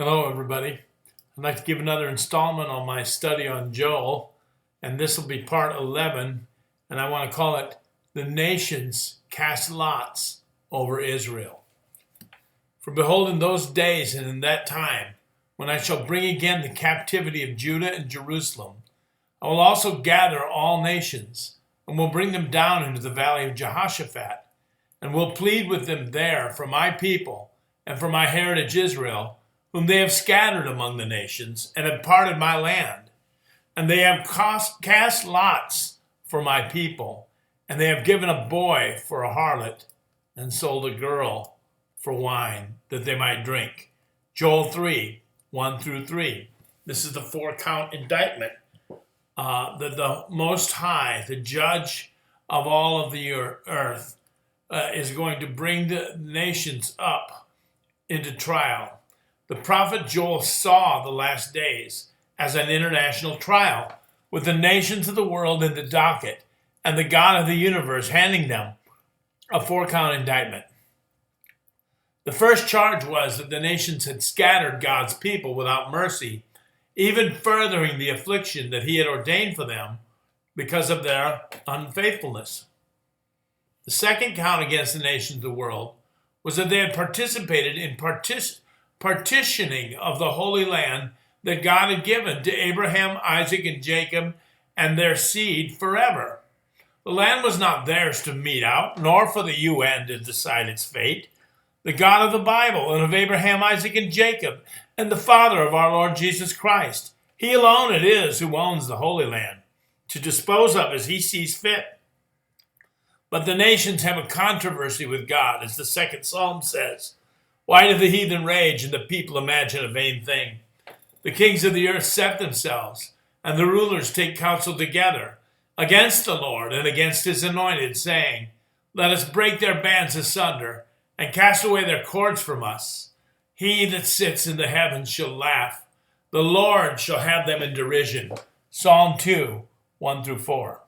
Hello, everybody. I'd like to give another installment on my study on Joel, and this will be part 11, and I want to call it The Nations Cast Lots Over Israel. For behold, in those days and in that time, when I shall bring again the captivity of Judah and Jerusalem, I will also gather all nations, and will bring them down into the valley of Jehoshaphat, and will plead with them there for my people and for my heritage Israel, whom they have scattered among the nations, and have parted my land. And they have cast lots for my people, and they have given a boy for a harlot, and sold a girl for wine, that they might drink. Joel 3, 1 through 3. This is the 4-count indictment that the Most High, the judge of all of the earth, is going to bring the nations up into trial. The prophet Joel saw the last days as an international trial, with the nations of the world in the docket, and the God of the universe handing them a 4-count indictment. The first charge was that the nations had scattered God's people without mercy, even furthering the affliction that he had ordained for them because of their unfaithfulness. The second count against the nations of the world was that they had participated in partitioning of the Holy Land that God had given to Abraham, Isaac, and Jacob and their seed forever. The land was not theirs to mete out, nor for the UN to decide its fate. The God of the Bible and of Abraham, Isaac, and Jacob, and the Father of our Lord Jesus Christ, he alone it is who owns the Holy Land, to dispose of as he sees fit. But the nations have a controversy with God, as the second Psalm says. Why do the heathen rage and the people imagine a vain thing? The kings of the earth set themselves, and the rulers take counsel together against the Lord and against his anointed, saying, let us break their bands asunder and cast away their cords from us. He that sits in the heavens shall laugh. The Lord shall have them in derision. Psalm 2, 1 through 4.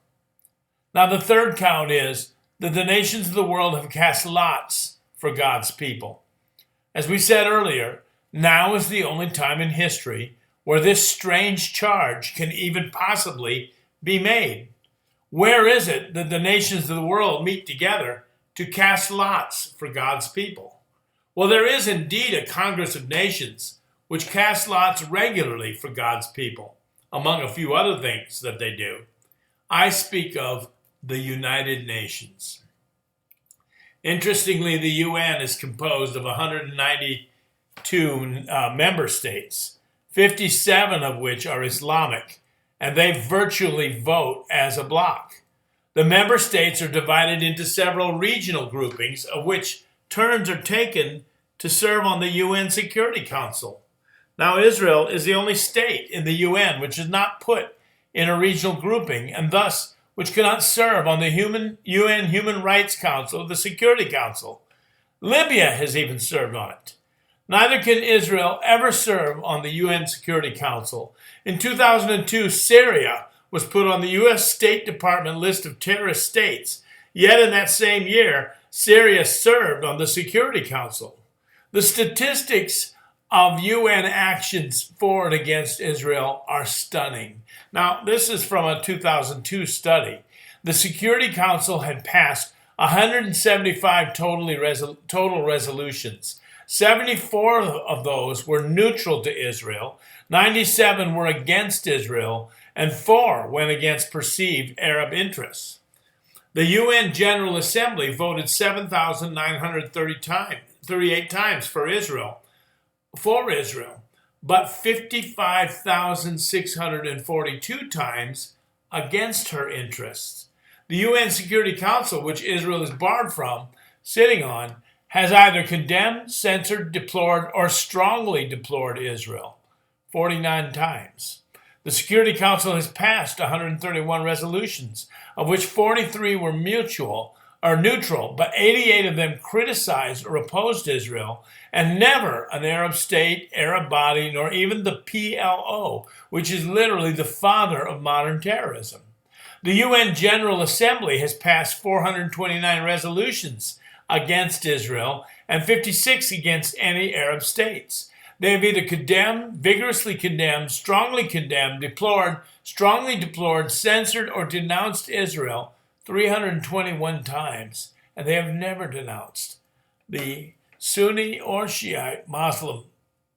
Now the third count is that the nations of the world have cast lots for God's people. As we said earlier, now is the only time in history where this strange charge can even possibly be made. Where is it that the nations of the world meet together to cast lots for God's people? Well, there is indeed a Congress of Nations which casts lots regularly for God's people, among a few other things that they do. I speak of the United Nations. Interestingly, the UN is composed of 192 member states, 57 of which are Islamic, and they virtually vote as a bloc. The member states are divided into several regional groupings, of which turns are taken to serve on the UN Security Council. Now, Israel is the only state in the UN which is not put in a regional grouping, and thus which cannot serve on the UN Human Rights Council, the Security Council. Libya has even served on it. Neither can Israel ever serve on the UN Security Council. In 2002, Syria was put on the U.S. State Department list of terrorist states. Yet in that same year, Syria served on the Security Council. The statistics of UN actions for and against Israel are stunning. Now, this is from a 2002 study. The Security Council had passed 175 total resolutions. 74 of those were neutral to Israel, 97 were against Israel, and 4 went against perceived Arab interests. The UN General Assembly voted 7,938 times for Israel, but 55,642 times against her interests. The UN Security Council, which Israel is barred from sitting on, has either condemned, censored, deplored, or strongly deplored Israel 49 times. The Security Council has passed 131 resolutions, of which 43 were neutral, but 88 of them criticized or opposed Israel, and never an Arab state, Arab body, nor even the PLO, which is literally the father of modern terrorism. The UN General Assembly has passed 429 resolutions against Israel and 56 against any Arab states. They have either condemned, vigorously condemned, strongly condemned, deplored, strongly deplored, censored, or denounced Israel 321 times, and they have never denounced the Sunni or Shiite, Muslim,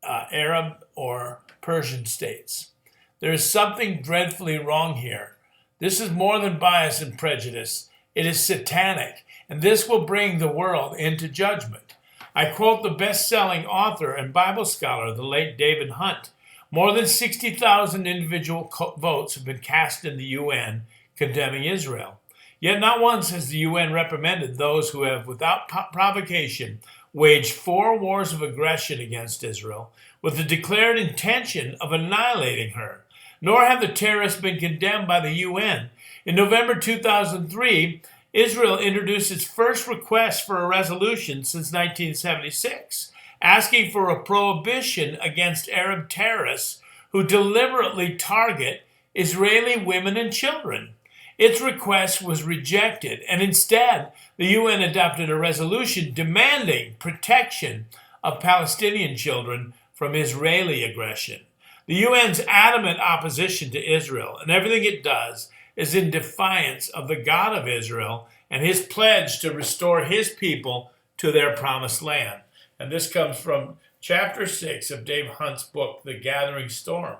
Arab, or Persian states. There is something dreadfully wrong here. This is more than bias and prejudice. It is satanic, and this will bring the world into judgment. I quote the best-selling author and Bible scholar, the late David Hunt. More than 60,000 individual votes have been cast in the UN condemning Israel. Yet not once has the UN reprimanded those who have, without provocation, waged 4 wars of aggression against Israel with the declared intention of annihilating her. Nor have the terrorists been condemned by the UN. In November 2003, Israel introduced its first request for a resolution since 1976, asking for a prohibition against Arab terrorists who deliberately target Israeli women and children. Its request was rejected, and instead, the UN adopted a resolution demanding protection of Palestinian children from Israeli aggression. The UN's adamant opposition to Israel and everything it does is in defiance of the God of Israel and his pledge to restore his people to their promised land. And this comes from chapter 6 of Dave Hunt's book, The Gathering Storm.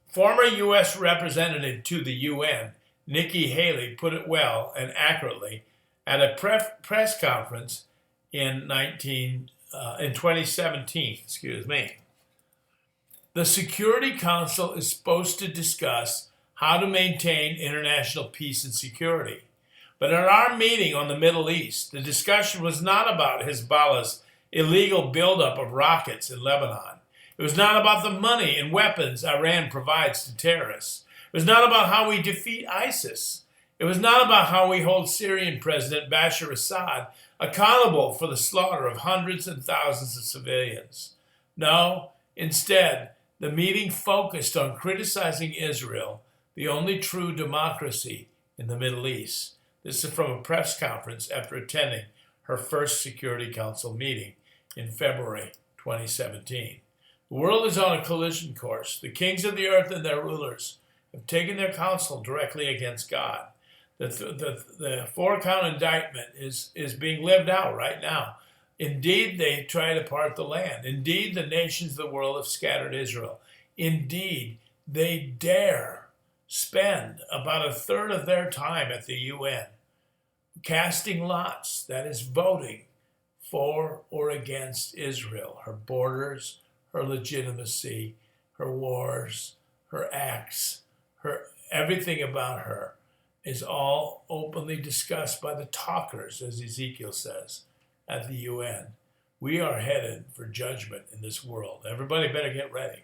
Former U.S. Representative to the UN, Nikki Haley, put it well and accurately at a press conference in 2017. The Security Council is supposed to discuss how to maintain international peace and security. But at our meeting on the Middle East, the discussion was not about Hezbollah's illegal buildup of rockets in Lebanon. It was not about the money and weapons Iran provides to terrorists. It was not about how we defeat ISIS. It was not about how we hold Syrian President Bashar Assad accountable for the slaughter of hundreds and thousands of civilians. No, instead, the meeting focused on criticizing Israel, the only true democracy in the Middle East. This is from a press conference after attending her first Security Council meeting in February 2017. The world is on a collision course. The kings of the earth and their rulers have taken their counsel directly against God. The 4-count indictment is being lived out right now. Indeed, they try to part the land. Indeed, the nations of the world have scattered Israel. Indeed, they dare spend about a third of their time at the UN casting lots, that is, voting for or against Israel, her borders, her legitimacy, her wars, her acts, her everything about her is all openly discussed by the talkers, as Ezekiel says, at the UN. We are headed for judgment in this world. Everybody better get ready.